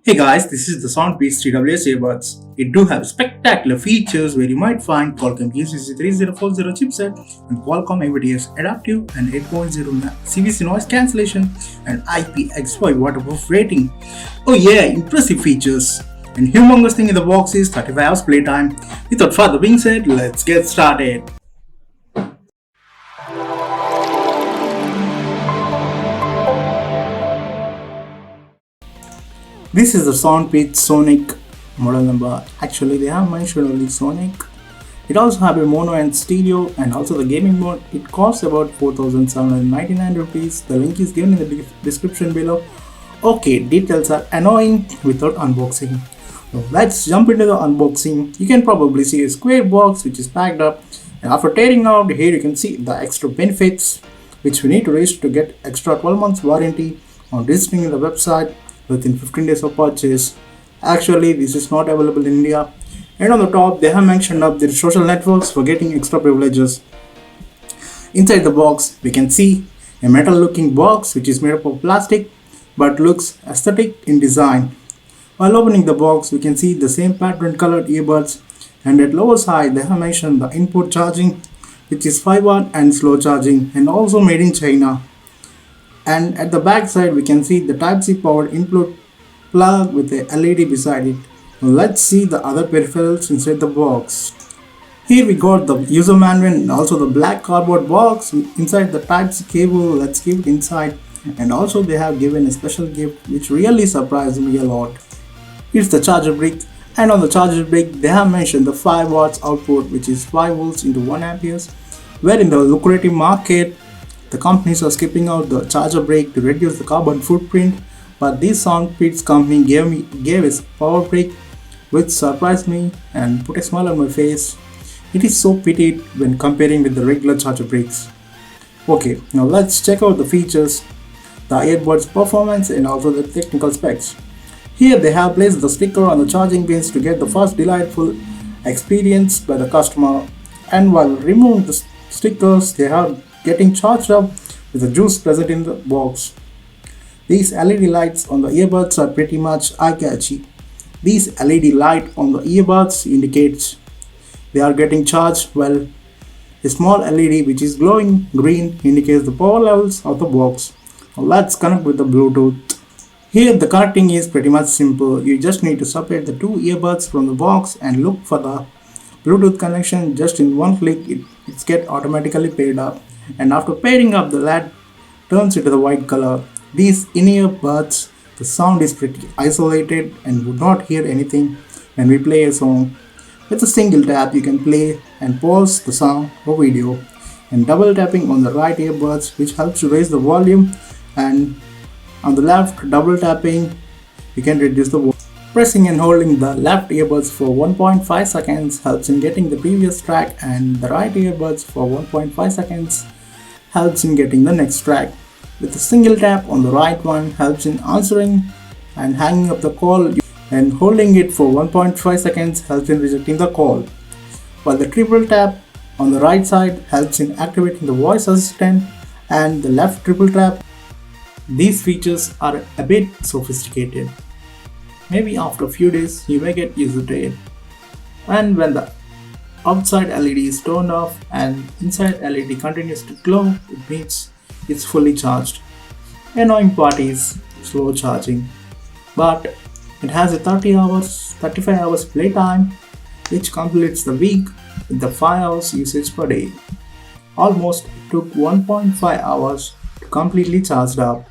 Hey guys, this is the SoundPeats Tws Earbuds. It do have spectacular features where you might find Qualcomm UCC3040 chipset and Qualcomm AVTX adaptive and 8.0 CVC noise cancellation and IPX5 waterproof rating. Oh yeah, impressive features. And humongous thing in the box is 35 hours playtime. Without further being said, let's get started. This is the SoundPeats Sonic model number. Actually, they have mentioned only Sonic. It also have a mono and stereo and also the gaming mode. It costs about 4,799 rupees. The link is given in the description below. Okay, details are annoying without unboxing. So let's jump into the unboxing. You can probably see a square box which is packed up. And after tearing out here, you can see the extra benefits which we need to reach to get extra 12 months warranty on registering in the website within 15 days of purchase. Actually, this is not available in India. And on the top, they have mentioned up their social networks for getting extra privileges. Inside the box, we can see a metal looking box which is made up of plastic but looks aesthetic in design. While opening the box, we can see the same pattern colored earbuds, and at lower side they have mentioned the input charging which is 5 watt and slow charging and also made in China. And at the back side we can see the Type-C powered input plug with a LED beside it. Now let's see the other peripherals inside the box. Here we got the user manual and also the black cardboard box inside the Type-C cable. Let's keep it inside. And also they have given a special gift which really surprised me a lot. It's the charger brick, and on the charger brick they have mentioned the 5 watts output which is 5 volts into 1 amperes, where in the lucrative market the companies are skipping out the charger brick to reduce the carbon footprint, but this SoundPeats company gave its power brick which surprised me and put a smile on my face. It is so petite when comparing with the regular charger bricks. Okay, now let's check out the features, the earbuds performance and also the technical specs. Here they have placed the sticker on the charging pins to get the first delightful experience by the customer, and while removing the stickers they are getting charged up with the juice present in the box. These LED lights on the earbuds are pretty much eye-catchy. These LED light on the earbuds indicates they are getting charged, while a small LED which is glowing green indicates the power levels of the box. Now let's connect with the Bluetooth. Here the connecting is pretty much simple. You just need to separate the two earbuds from the box and look for the Bluetooth connection. Just in one click it's get automatically paired up, and after pairing up the LED turns into the white color. These in-ear buds, the sound is pretty isolated and would not hear anything when we play a song. With a single tap you can play and pause the song or video, and double tapping on the right earbuds which helps to raise the volume, and on the left double tapping you can reduce the volume. Pressing and holding the left earbuds for 1.5 seconds helps in getting the previous track, and the right earbuds for 1.5 seconds helps in getting the next track. With a single tap on the right one helps in answering and hanging up the call, and holding it for 1.5 seconds helps in rejecting the call. While the triple tap on the right side helps in activating the voice assistant, and the left triple tap. These features are a bit sophisticated. Maybe after a few days you may get used to it. And when the outside LED is turned off and inside LED continues to glow, it means it's fully charged. Annoying part is slow charging, but it has a 35 hours playtime which completes the week with the 5 hours usage per day. Almost took 1.5 hours to completely charge up.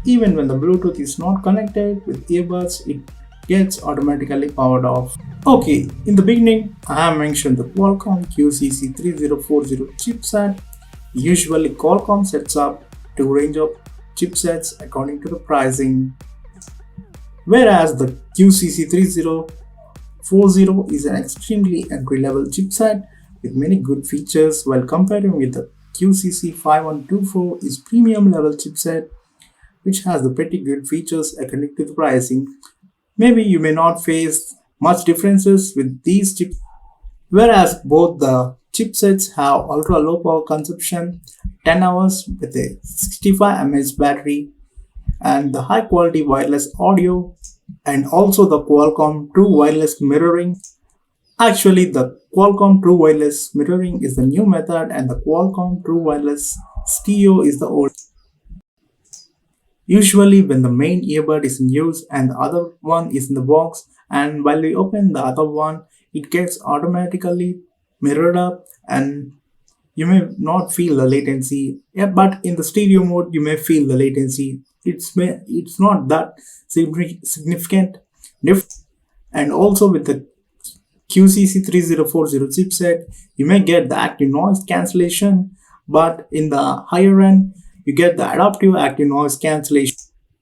Even when the Bluetooth is not connected with earbuds, it gets automatically powered off. Okay, in the beginning, I have mentioned the Qualcomm QCC3040 chipset. Usually Qualcomm sets up two range of chipsets according to the pricing, whereas the QCC3040 is an extremely entry-level chipset with many good features, while comparing with the QCC5124 is premium level chipset which has the pretty good features according to the pricing. Maybe you may not face much differences with these chips, whereas both the chipsets have ultra low power consumption, 10 hours with a 65 mAh battery, and the high quality wireless audio, and also the Qualcomm True Wireless Mirroring. Actually, the Qualcomm True Wireless Mirroring is the new method, and the Qualcomm True Wireless Stereo is the old. Usually, when the main earbud is in use and the other one is in the box, and while we open the other one, it gets automatically mirrored up, and you may not feel the latency. Yeah, but in the stereo mode, you may feel the latency. It's not that significant. And also with the QCC3040 chipset, you may get the active noise cancellation, but in the higher end, you get the adaptive active noise cancellation.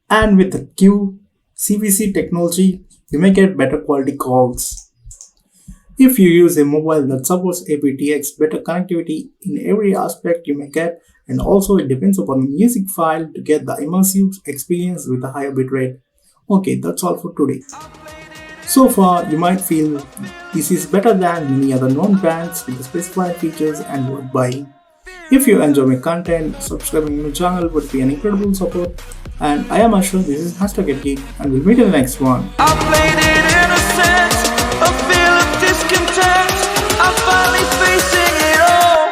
And with the QCVC technology, you may get better quality calls. If you use a mobile that supports aptX, better connectivity in every aspect you may get, and also it depends upon the music file to get the immersive experience with a higher bitrate. Okay, that's all for today. So far, you might feel this is better than many other known brands with the specified features and worth buying. If you enjoy my content, subscribing to my channel would be an incredible support. And I am Ashra, this is #GEEK, and we'll meet in the next one. I played it in a sense, a feel of discontent. I'm finally facing it all,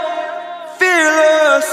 fearless.